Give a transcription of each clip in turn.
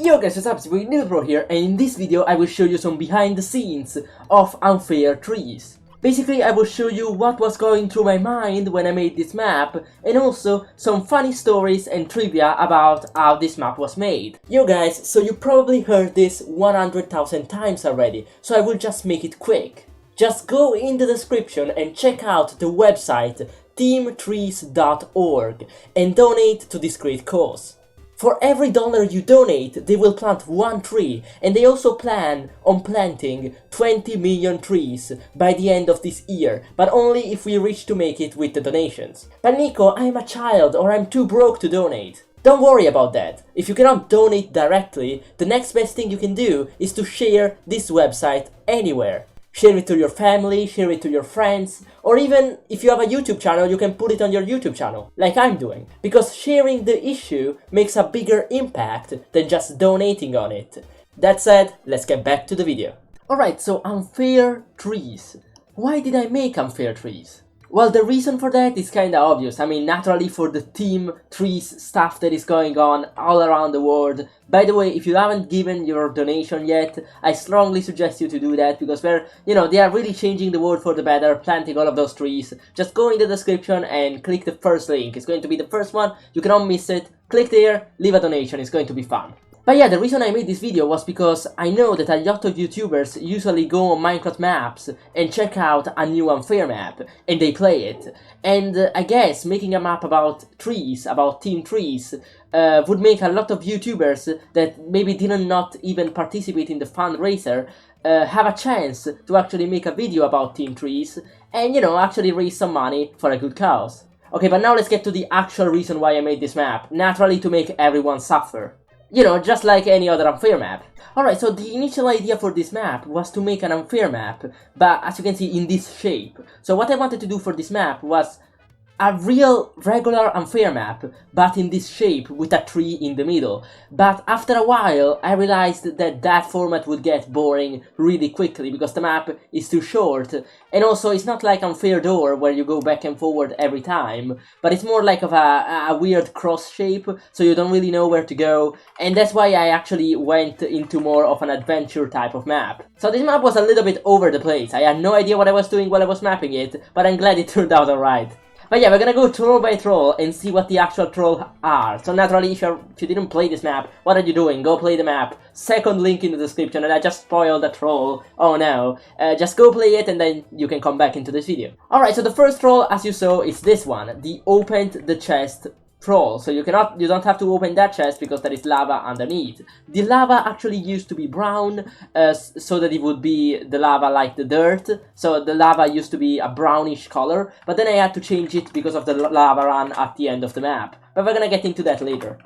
Yo guys, what's up, it's your boy Pro here, and in this video I will show you some behind the scenes of Unfair Trees. Basically, I will show you what was going through my mind when I made this map, and also some funny stories and trivia about how this map was made. Yo guys, so you probably heard this 100,000 times already, so I will just make it quick. Just go in the description and check out the website teamtrees.org and donate to this great cause. For every dollar you donate, they will plant one tree, and they also plan on planting 20 million trees by the end of this year, but only if we reach to make it with the donations. But Nico, I'm a child, or I'm too broke to donate. Don't worry about that. If you cannot donate directly, the next best thing you can do is to share this website anywhere. Share it to your family, share it to your friends, or even if you have a YouTube channel, you can put it on your YouTube channel, like I'm doing. Because sharing the issue makes a bigger impact than just donating on it. That said, let's get back to the video. Alright, so Unfair Trees. Why did I make Unfair Trees? Well, the reason for that is kinda obvious. I mean, naturally for the Team Trees stuff that is going on all around the world. By the way, if you haven't given your donation yet, I strongly suggest you to do that, because they are really changing the world for the better, planting all of those trees. Just go in the description and click the first link. It's going to be the first one, you cannot miss it. Click there, leave a donation, it's going to be fun. But yeah, the reason I made this video was because I know that a lot of YouTubers usually go on Minecraft maps and check out a new Unfair map, and they play it. And I guess making a map about trees, about Team Trees, would make a lot of YouTubers that maybe did not even participate in the fundraiser have a chance to actually make a video about Team Trees and, actually raise some money for a good cause. Okay, but now let's get to the actual reason why I made this map. Naturally to make everyone suffer. Just like any other Unfair map. Alright, so the initial idea for this map was to make an Unfair map, but as you can see, in this shape. So what I wanted to do for this map was a real regular Unfair map, but in this shape with a tree in the middle. But after a while I realized that that format would get boring really quickly because the map is too short, and also it's not like Unfair Door where you go back and forward every time, but it's more like of a weird cross shape, so you don't really know where to go, and that's why I actually went into more of an adventure type of map. So this map was a little bit over the place. I had no idea what I was doing while I was mapping it, but I'm glad it turned out alright. But yeah, we're gonna go troll by troll and see what the actual trolls are. So naturally, if you didn't play this map, what are you doing? Go play the map. Second link in the description, and I just spoiled the troll. Oh no. Just go play it and then you can come back into this video. Alright, so the first troll, as you saw, is this one. The opened the chest troll. So you don't have to open that chest because there is lava underneath. The lava actually used to be brown, so that it would be the lava like the dirt. So the lava used to be a brownish color, but then I had to change it because of the lava run at the end of the map. But we're gonna get into that later.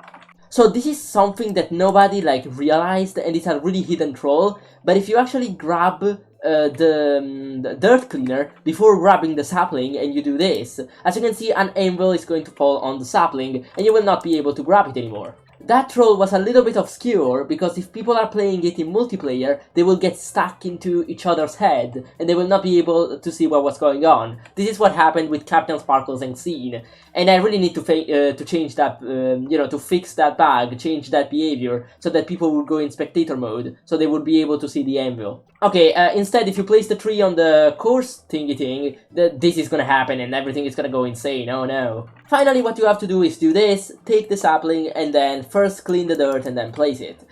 So this is something that nobody realized, and it's a really hidden troll. But if you actually grab the dirt cleaner before grabbing the sapling and you do this, as you can see, an anvil is going to fall on the sapling and you will not be able to grab it anymore. That troll was a little bit obscure because if people are playing it in multiplayer, they will get stuck into each other's head and they will not be able to see what was going on. This is what happened with Captain Sparkles and Scene, and I really need to change that, to fix that bug, change that behavior, so that people would go in spectator mode, so they would be able to see the anvil. Okay, instead, if you place the tree on the course thingy thing, this is gonna happen and everything is gonna go insane, oh no. Finally, what you have to do is do this, take the sapling, and then first clean the dirt and then place it.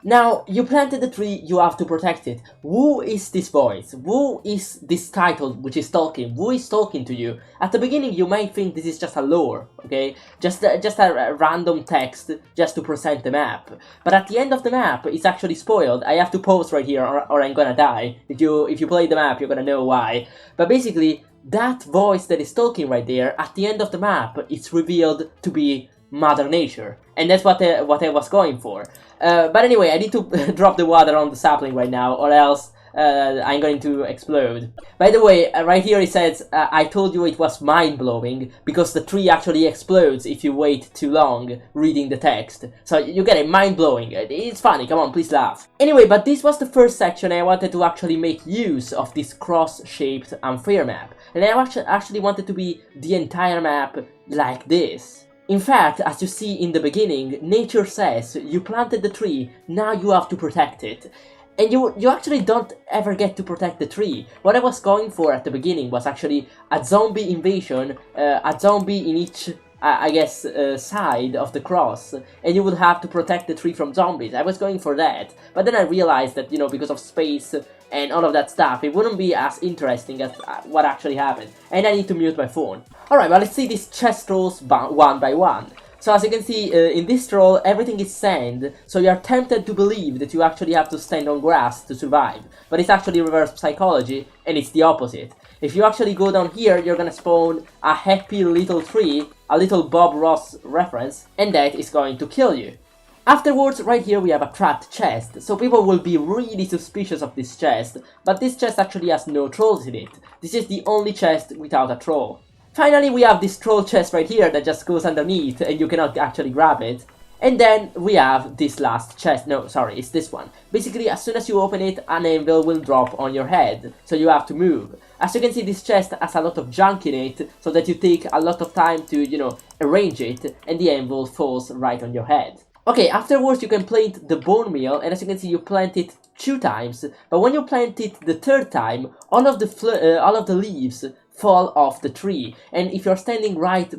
Now, you planted the tree, you have to protect it. Who is this voice? Who is this title which is talking? Who is talking to you? At the beginning, you might think this is just a lore, okay? Just a random text just to present the map. But at the end of the map, it's actually spoiled. I have to pause right here or I'm gonna die. If you play the map, you're gonna know why. But basically, that voice that is talking right there, at the end of the map, it's revealed to be Mother Nature. And that's what I was going for. But anyway, I need to drop the water on the sapling right now, or else I'm going to explode. By the way, right here it says, I told you it was mind-blowing, because the tree actually explodes if you wait too long reading the text. So you get it, mind-blowing. It's funny, come on, please laugh. Anyway, but this was the first section. I wanted to actually make use of this cross-shaped Unfair map. And I actually wanted to be the entire map like this. In fact, as you see in the beginning, nature says you planted the tree, now you have to protect it. And you actually don't ever get to protect the tree. What I was going for at the beginning was actually a zombie invasion, a zombie in each, I guess, side of the cross, and you would have to protect the tree from zombies. I was going for that, but then I realized that, you know, because of space and all of that stuff, it wouldn't be as interesting as what actually happened, and I need to mute my phone. Alright, well, let's see these chest rolls one by one. So as you can see, in this roll, everything is sand, so you are tempted to believe that you actually have to stand on grass to survive, but it's actually reverse psychology, and it's the opposite. If you actually go down here, you're gonna spawn a happy little tree, a little Bob Ross reference, and that is going to kill you. Afterwards, right here we have a trapped chest, so people will be really suspicious of this chest, but this chest actually has no trolls in it. This is the only chest without a troll. Finally, we have this troll chest right here that just goes underneath and you cannot actually grab it. And then we have this last chest, no, sorry, it's this one. Basically, as soon as you open it, an anvil will drop on your head, so you have to move. As you can see, this chest has a lot of junk in it, so that you take a lot of time to, you know, arrange it, and the anvil falls right on your head. Okay, afterwards you can plant the bone meal, and as you can see, you plant it 2 times, but when you plant it the 3rd time, all of the leaves fall off the tree, and if you're standing right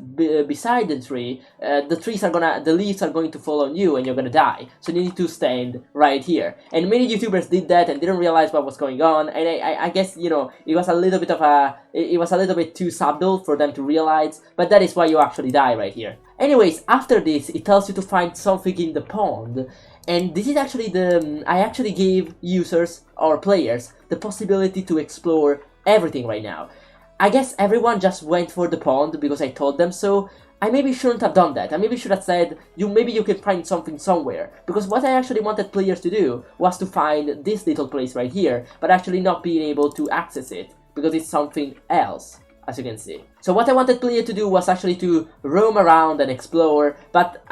beside the tree, the leaves are going to fall on you and you're gonna die. So you need to stand right here. And many YouTubers did that and didn't realize what was going on, and I guess, you know, it was a little bit too subtle for them to realize, but that is why you actually die right here. Anyways, after this, it tells you to find something in the pond, and this is actually I actually gave users or players the possibility to explore everything right now. I guess everyone just went for the pond because I told them so. I maybe shouldn't have done that. I maybe should have said, maybe you can find something somewhere. Because what I actually wanted players to do was to find this little place right here, but actually not being able to access it, because it's something else, as you can see. So what I wanted players to do was actually to roam around and explore, but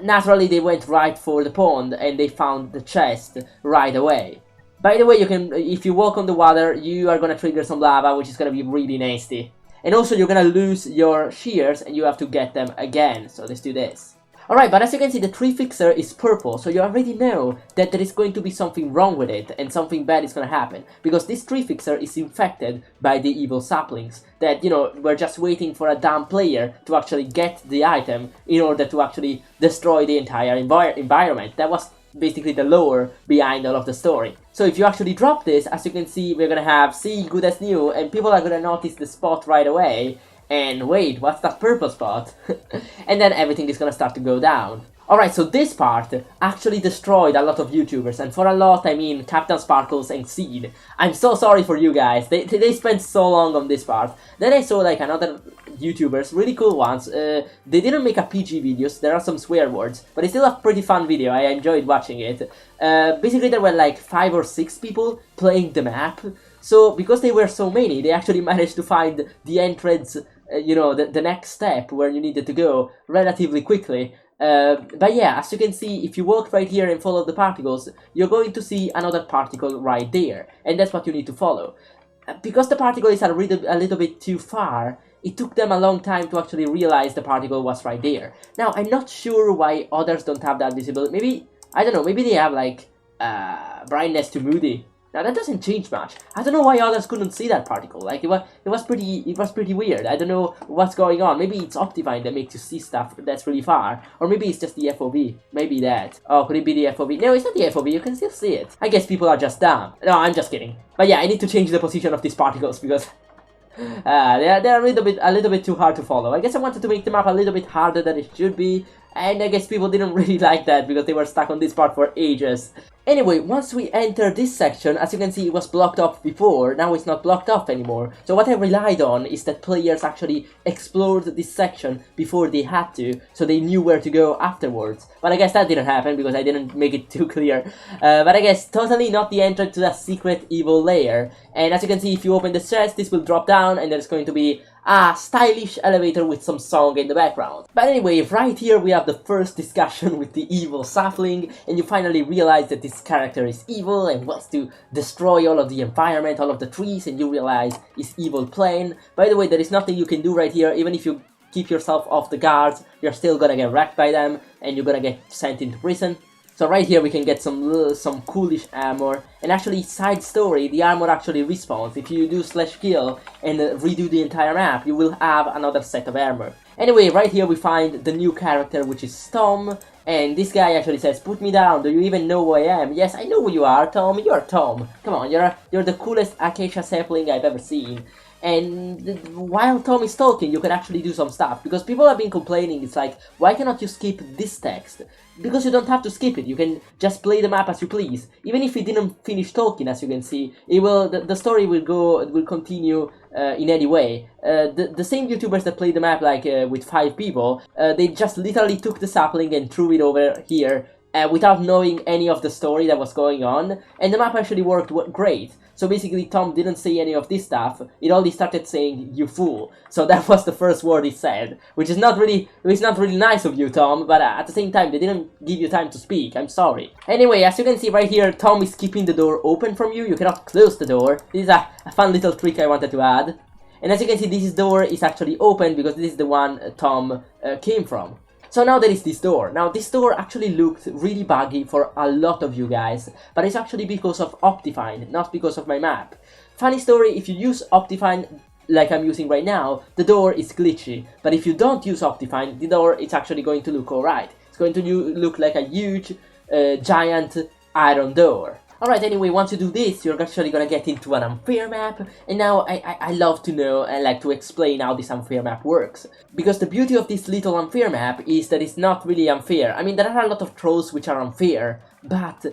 naturally they went right for the pond and they found the chest right away. By the way, if you walk on the water, you are gonna trigger some lava, which is gonna be really nasty. And also, you're gonna lose your shears, and you have to get them again, so let's do this. Alright, but as you can see, the tree fixer is purple, so you already know that there is going to be something wrong with it, and something bad is gonna happen. Because this tree fixer is infected by the evil saplings, that, you know, we're just waiting for a dumb player to actually get the item in order to actually destroy the entire environment. That was basically the lore behind all of the story. So if you actually drop this, as you can see, we're gonna have see good as new, and people are gonna notice the spot right away, and wait, what's that purple spot? And then everything is gonna start to go down. Alright, so this part actually destroyed a lot of YouTubers, and for a lot I mean Captain Sparkles and Seed. I'm so sorry for you guys, they spent so long on this part. Then I saw like another YouTubers, really cool ones. They didn't make a PG videos, there are some swear words, but it's still a pretty fun video, I enjoyed watching it. Basically there were like 5 or 6 people playing the map, so because they were so many, they actually managed to find the entrance, you know, the next step where you needed to go relatively quickly. But yeah, as you can see, if you walk right here and follow the particles, you're going to see another particle right there, and that's what you need to follow. Because the particle is a little bit too far, it took them a long time to actually realize the particle was right there. Now, I'm not sure why others don't have that visibility. Maybe, I don't know, maybe they have like, brightness to moody. Now that doesn't change much. I don't know why others couldn't see that particle. Like it was pretty weird. I don't know what's going on. Maybe it's Optifine that makes you see stuff that's really far, or maybe it's just the FOV. Maybe that. Oh, could it be the FOV? No, it's not the FOV. You can still see it. I guess people are just dumb. No, I'm just kidding. But yeah, I need to change the position of these particles because they're a little bit too hard to follow. I guess I wanted to make the map a little bit harder than it should be, and I guess people didn't really like that because they were stuck on this part for ages. Anyway, once we enter this section, as you can see, it was blocked off before, now it's not blocked off anymore. So what I relied on is that players actually explored this section before they had to, so they knew where to go afterwards. But I guess that didn't happen because I didn't make it too clear. But I guess totally not the entrance to that secret evil lair. And as you can see, if you open the chest, this will drop down and there's going to be a stylish elevator with some song in the background. But anyway, right here we have the first discussion with the evil sapling, and you finally realize that this character is evil and wants to destroy all of the environment, all of the trees, and you realize his evil plan. By the way, there is nothing you can do right here, even if you keep yourself off the guards, you're still gonna get wrecked by them, and you're gonna get sent into prison. So right here we can get some coolish armor, and actually side story, the armor actually respawns. If you do /kill and redo the entire map, you will have another set of armor. Anyway, right here we find the new character, which is Tom, and this guy actually says, "Put me down, do you even know who I am?" Yes, I know who you are, Tom, you're Tom. Come on, you're the coolest acacia sapling I've ever seen. And while Tom is talking, you can actually do some stuff, because people have been complaining, it's like, why cannot you skip this text? Because you don't have to skip it, you can just play the map as you please. Even if he didn't finish talking, as you can see, the story will continue in any way. The same YouTubers that played the map like with 5 people, they just literally took the sapling and threw it over here without knowing any of the story that was going on, and the map actually worked great. So basically Tom didn't say any of this stuff, it only started saying, "You fool." So that was the first word he said, which is not really nice of you, Tom, but at the same time they didn't give you time to speak, I'm sorry. Anyway, as you can see right here, Tom is keeping the door open from you, you cannot close the door. This is a fun little trick I wanted to add. And as you can see, this door is actually open because this is the one Tom came from. So now there is this door. Now this door actually looked really buggy for a lot of you guys, but it's actually because of Optifine, not because of my map. Funny story, if you use Optifine like I'm using right now, the door is glitchy, but if you don't use Optifine, the door is actually going to look alright. It's going to look like a huge, giant iron door. Alright, anyway, once you do this, you're actually gonna get into an unfair map, and now I love to know and like to explain how this unfair map works. Because the beauty of this little unfair map is that it's not really unfair. I mean, there are a lot of trolls which are unfair, but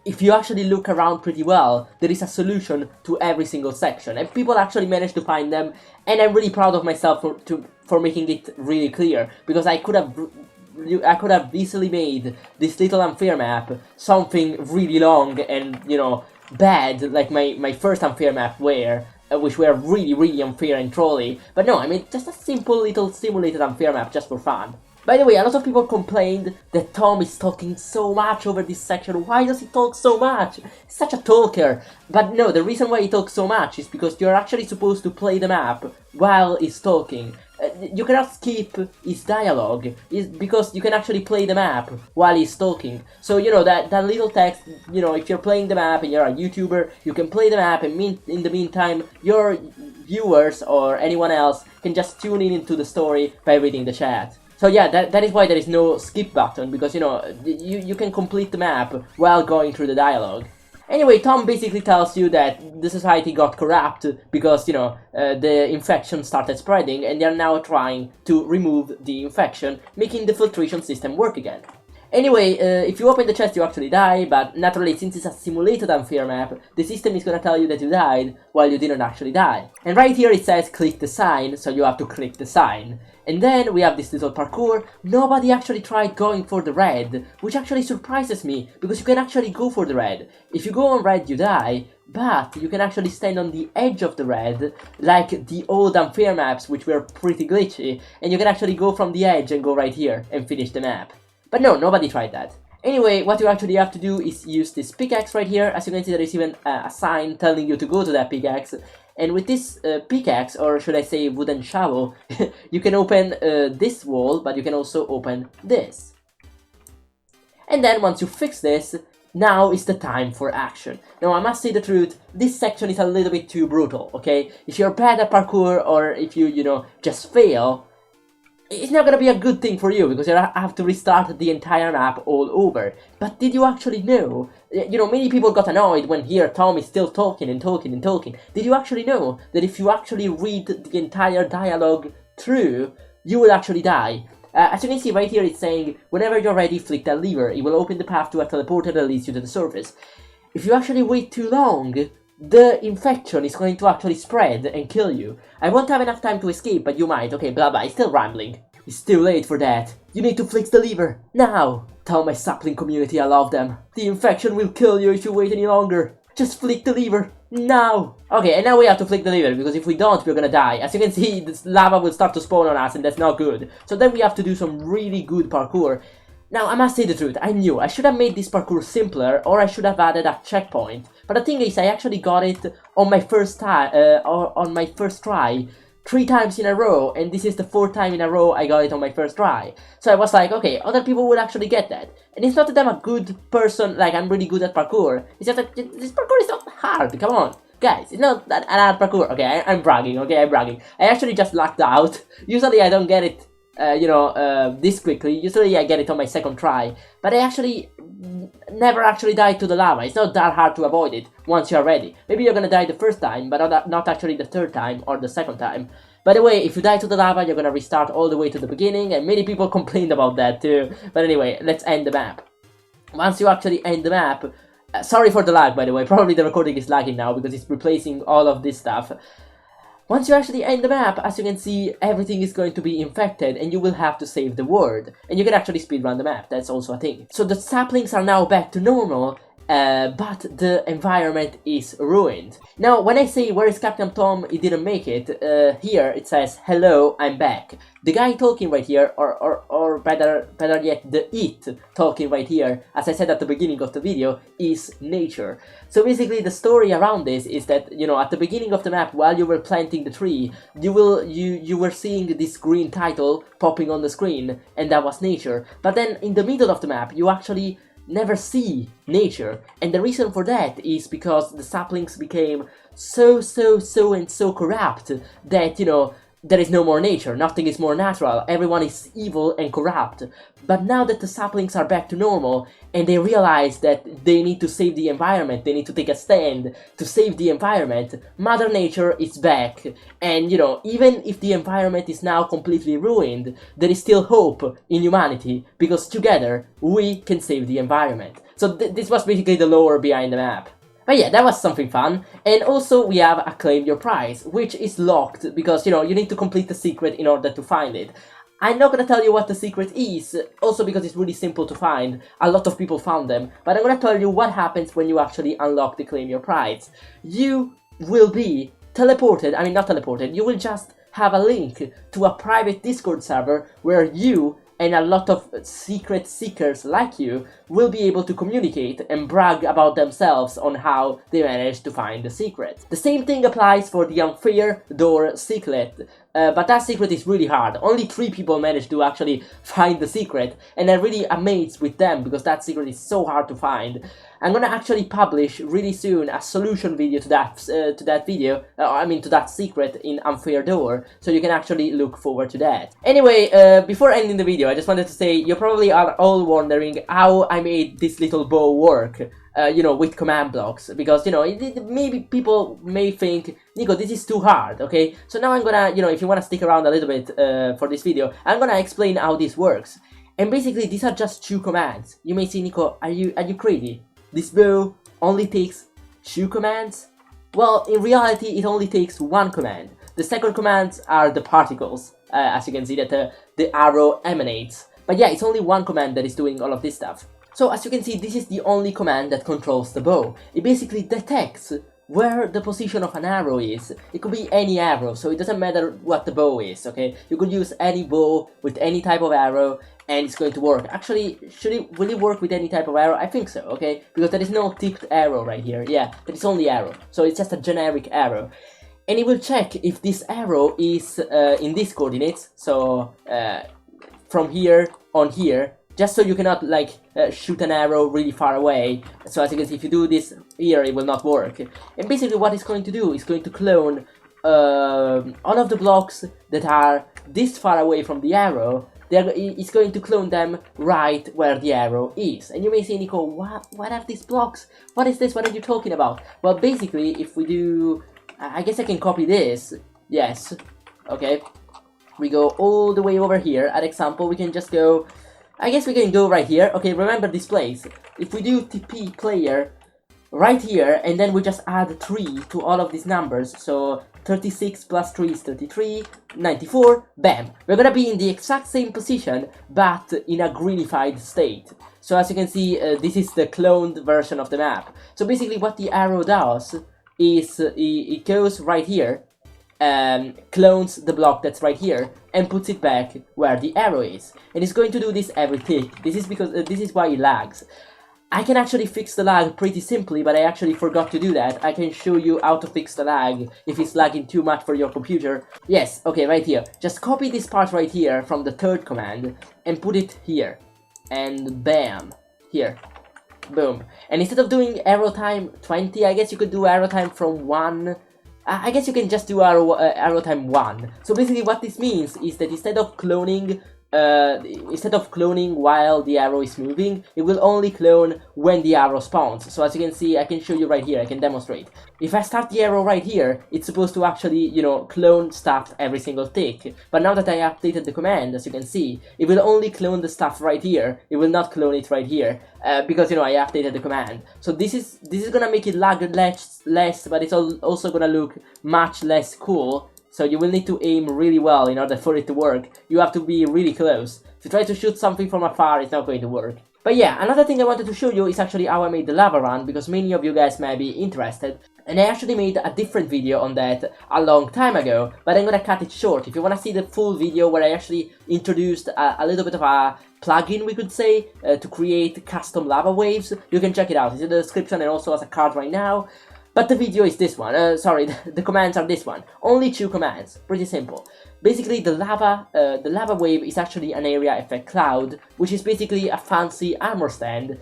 if you actually look around pretty well, there is a solution to every single section, and people actually manage to find them, and I'm really proud of myself for making it really clear, because I could have easily made this little unfair map something really long and, you know, bad, like my first unfair map were, which were really unfair and trolly. But no, I mean, just a simple little simulated unfair map just for fun. By the way, a lot of people complained that Tom is talking so much over this section. Why does he talk so much? He's such a talker. But no, the reason why he talks so much is because you're actually supposed to play the map while he's talking. You cannot skip his dialogue, because you can actually play the map while he's talking. So, you know, that little text, you know, if you're playing the map and you're a YouTuber, you can play the map, and in the meantime, your viewers or anyone else can just tune in into the story by reading the chat. So yeah, that is why there is no skip button, because, you know, you can complete the map while going through the dialogue. Anyway, Tom basically tells you that the society got corrupt because, you know, the infection started spreading, and they're now trying to remove the infection, making the filtration system work again. Anyway, if you open the chest you actually die, but naturally, since it's a simulated unfair map, the system is gonna tell you that you died while you didn't actually die. And right here it says click the sign, so you have to click the sign. And then we have this little parkour. Nobody actually tried going for the red, which actually surprises me, because you can actually go for the red. If you go on red you die, but you can actually stand on the edge of the red, like the old unfair maps, which were pretty glitchy, and you can actually go from the edge and go right here and finish the map. But no, nobody tried that. Anyway, what you actually have to do is use this pickaxe right here. As you can see, there is even a sign telling you to go to that pickaxe. And with this pickaxe, or should I say wooden shovel, you can open this wall, but you can also open this. And then once you fix this, now is the time for action. Now I must say the truth, this section is a little bit too brutal, okay? If you're bad at parkour, or if you know, just fail, it's not gonna be a good thing for you, because you have to restart the entire map all over. But did you actually know? You know, many people got annoyed when here Tom is still talking and talking and talking. Did you actually know that if you actually read the entire dialogue through, you will actually die? As you can see right here, it's saying, whenever you're ready, flick that lever. It will open the path to a teleporter that leads you to the surface. If you actually wait too long, the infection is going to actually spread and kill you. I won't have enough time to escape, but you might. Okay, blah blah, it's still rambling. It's too late for that. You need to fix the lever, now! Tell my sapling community I love them. The infection will kill you if you wait any longer. Just flick the lever, now! Okay, and now we have to flick the lever, because if we don't, we're gonna die. As you can see, this lava will start to spawn on us, and that's not good. So then we have to do some really good parkour. Now, I must say the truth, I knew I should have made this parkour simpler, or I should have added a checkpoint. But the thing is, I actually got it on my first try, 3 times in a row, and this is the 4th time in a row I got it on my first try. So I was like, okay, other people would actually get that. And it's not that I'm a good person, like I'm really good at parkour. It's just that this parkour is not hard, come on. Guys, it's not that hard parkour. Okay, I'm bragging, okay, I'm bragging. I actually just lucked out. Usually I don't get it, this quickly. Usually I get it on my 2nd try. But I actually never actually died to the lava. It's not that hard to avoid it once you're ready. Maybe you're gonna die the 1st time, but not actually the 3rd time or the 2nd time. By the way, if you die to the lava, you're gonna restart all the way to the beginning, and many people complained about that too. But anyway, let's end the map. Once you actually end the map, sorry for the lag, by the way, probably the recording is lagging now because it's replacing all of this stuff. Once you actually end the map, as you can see, everything is going to be infected and you will have to save the world. And you can actually speedrun the map, that's also a thing. So the saplings are now back to normal, but the environment is ruined. Now, when I say where is Captain Tom, he didn't make it, here it says, hello, I'm back. The guy talking right here, or better yet, the it talking right here, as I said at the beginning of the video, is nature. So basically the story around this is that, you know, at the beginning of the map, while you were planting the tree, you were seeing this green title popping on the screen, and that was nature. But then in the middle of the map, you actually never see nature, and the reason for that is because the saplings became so corrupt that, you know, there is no more nature, nothing is more natural, everyone is evil and corrupt. But now that the saplings are back to normal, and they realize that they need to save the environment, they need to take a stand to save the environment, Mother Nature is back. And, you know, even if the environment is now completely ruined, there is still hope in humanity, because together we can save the environment. So this was basically the lore behind the map. But yeah, that was something fun. And also we have a Claim Your Prize, which is locked because, you know, you need to complete the secret in order to find it. I'm not gonna tell you what the secret is, also because it's really simple to find. A lot of people found them. But I'm gonna tell you what happens when you actually unlock the Claim Your Prize. You will be teleported, I mean not teleported, you will just have a link to a private Discord server where you and a lot of secret seekers like you will be able to communicate and brag about themselves on how they managed to find the secret. The same thing applies for the Unfair Door secret, but that secret is really hard. Only 3 people managed to actually find the secret, and I'm really amazed with them because that secret is so hard to find. I'm gonna actually publish really soon a solution video to that video, to that secret in Unfair Door, so you can actually look forward to that. Anyway, before ending the video, I just wanted to say, you probably are all wondering how I made this little bow work, you know, with command blocks, because, you know, maybe people may think, Nico, this is too hard, okay? So now I'm gonna, you know, if you wanna stick around a little bit for this video, I'm gonna explain how this works. And basically, these are just 2 commands. You may say, Nico, are you crazy? This bow only takes 2 commands? Well, in reality, it only takes 1 command. The second commands are the particles, as you can see that the arrow emanates. But yeah, it's only 1 command that is doing all of this stuff. So as you can see, this is the only command that controls the bow. It basically detects where the position of an arrow is. It could be any arrow, so it doesn't matter what the bow is, okay? You could use any bow with any type of arrow, and it's going to work. Actually, will it work with any type of arrow? I think so, okay? Because there is no tipped arrow right here. Yeah, there is only arrow. So it's just a generic arrow. And it will check if this arrow is in these coordinates. So from here on here, just so you cannot like shoot an arrow really far away. So as you can see, if you do this here, it will not work. And basically what it's going to do is going to clone all of the blocks that are this far away from the arrow. It's going to clone them right where the arrow is. And you may say, Nico, what are these blocks? What is this? What are you talking about? Well, basically, if we do... I guess I can copy this. Yes. Okay. We go all the way over here. At example, we can just go... I guess we can go right here. Okay, remember this place. If we do TP player right here, and then we just add 3 to all of these numbers, so 36 plus 3 is 33, 94, bam! We're gonna be in the exact same position, but in a greenified state. So as you can see, this is the cloned version of the map. So basically what the arrow does is it goes right here, clones the block that's right here, and puts it back where the arrow is. And it's going to do this every tick. This is because this is why it lags. I can actually fix the lag pretty simply, but I actually forgot to do that. I can show you how to fix the lag if it's lagging too much for your computer. Yes, okay, right here. Just copy this part right here from the third command and put it here. And bam, here. Boom. And instead of doing arrow time 20, I guess you could do arrow time from 1. I guess you can just do arrow time 1. So basically what this means is that instead of cloning while the arrow is moving, it will only clone when the arrow spawns. So as you can see, I can show you right here, I can demonstrate. If I start the arrow right here, it's supposed to actually, you know, clone stuff every single tick. But now that I updated the command, as you can see, it will only clone the stuff right here. It will not clone it right here, because, you know, I updated the command. So this is gonna make it lag less, but it's also gonna look much less cool. So you will need to aim really well in order for it to work. You have to be really close. If you try to shoot something from afar, it's not going to work. But yeah, another thing I wanted to show you is actually how I made the lava run, because many of you guys may be interested. And I actually made a different video on that a long time ago, but I'm gonna cut it short. If you wanna see the full video where I actually introduced a little bit of a plugin, we could say, to create custom lava waves, you can check it out. It's in the description and also as a card right now. But the video is this one, the commands are this one. Only 2 commands, pretty simple. Basically, the lava wave is actually an area effect cloud, which is basically a fancy armor stand,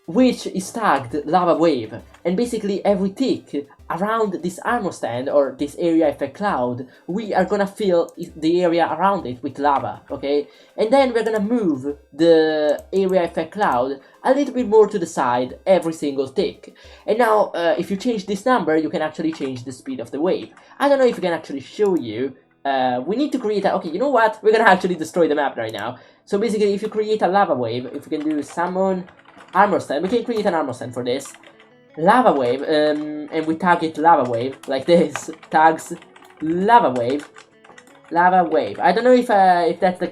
which is tagged lava wave. And basically every tick around this armor stand or this area effect cloud, we are gonna fill the area around it with lava, okay? And then we're gonna move the area effect cloud a little bit more to the side every single tick. And now, if you change this number, you can actually change the speed of the wave. I don't know if I can actually show you. We need to create okay, you know what? We're gonna actually destroy the map right now. So basically, if you create a lava wave, if we can do summon armor stand, we can create an armor stand for this. Lava wave, and we tag it lava wave, like this. Tags lava wave. Lava wave. I don't know if that's the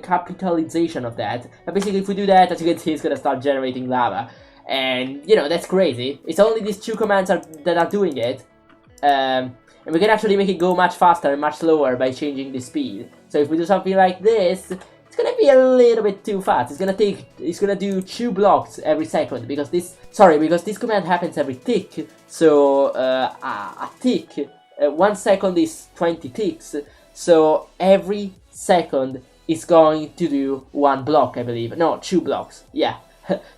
capitalization of that, but basically if we do that, as you can see, it's gonna start generating lava, and you know that's crazy. It's only these 2 commands that are doing it, and we can actually make it go much faster and much slower by changing the speed. So if we do something like this, it's gonna be a little bit too fast. It's gonna do 2 blocks every second because this command happens every tick. So a tick, 1 second is 20 ticks. So every second is going to do 1 block, I believe. No, 2 blocks. Yeah.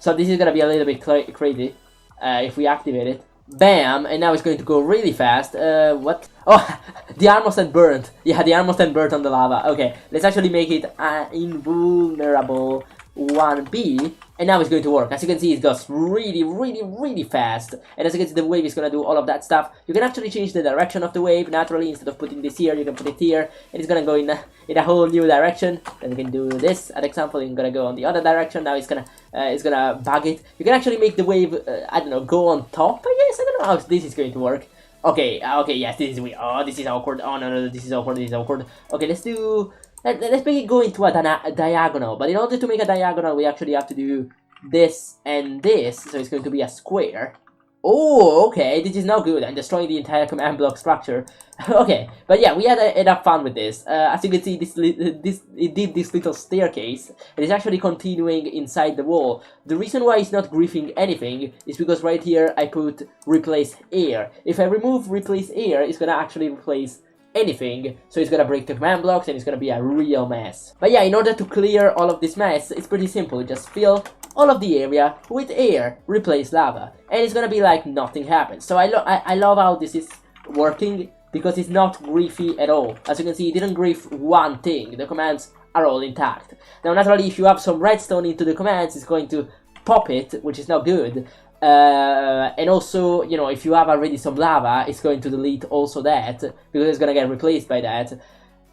So this is gonna be a little bit crazy if we activate it. Bam! And now it's going to go really fast. What? Oh, the armor stand burned. Yeah, the armor stand burned on the lava. Okay, let's actually make it invulnerable 1B. And now it's going to work. As you can see, it goes really fast. And as you can see, the wave is going to do all of that stuff. You can actually change the direction of the wave naturally. Instead of putting this here, you can put it here. And it's going to go in a whole new direction. Then you can do this. As example, it's going to go on the other direction. Now it's going to bug it. You can actually make the wave, I don't know, go on top, I guess? I don't know how this is going to work. Okay, yes, this is weird. Oh, this is awkward. Oh, no, this is awkward. Okay, let's make it go into a diagonal, but in order to make a diagonal, we actually have to do this and this, so it's going to be a square. Oh, okay, this is not good. I'm destroying the entire command block structure. Okay, but yeah, we had enough fun with this. As you can see, it did this little staircase. It is actually continuing inside the wall. The reason why it's not griefing anything is because right here I put replace air. If I remove replace air, it's gonna actually replace anything, so it's gonna break the command blocks and it's gonna be a real mess. But yeah, in order to clear all of this mess, it's pretty simple. You just fill all of the area with air, replace lava, and it's gonna be like nothing happens. So I love how this is working because it's not griefy at all. As you can see, it didn't grief one thing. The commands are all intact. Now naturally, if you have some redstone into the commands, it's going to pop it, which is not good. And also, you know, if you have already some lava, it's going to delete also that, because it's gonna get replaced by that.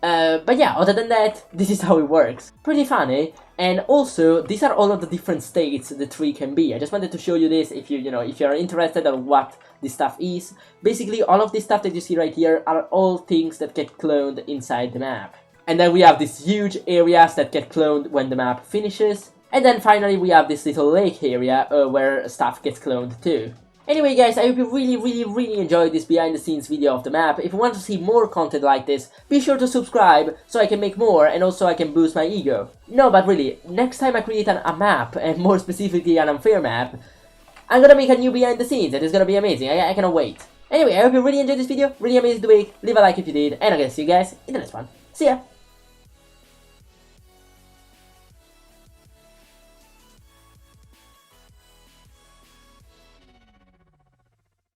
But yeah, other than that, this is how it works. Pretty funny, and also, these are all of the different states the tree can be. I just wanted to show you this if you're interested in what this stuff is. Basically, all of this stuff that you see right here are all things that get cloned inside the map. And then we have these huge areas that get cloned when the map finishes. And then finally we have this little lake area where stuff gets cloned too. Anyway guys, I hope you really enjoyed this behind the scenes video of the map. If you want to see more content like this, be sure to subscribe so I can make more and also I can boost my ego. No, but really, next time I create a map, and more specifically an unfair map, I'm gonna make a new behind the scenes and it's gonna be amazing. I cannot wait. Anyway, I hope you really enjoyed this video, really amazing to make. Leave a like if you did, and I'm gonna see you guys in the next one. See ya!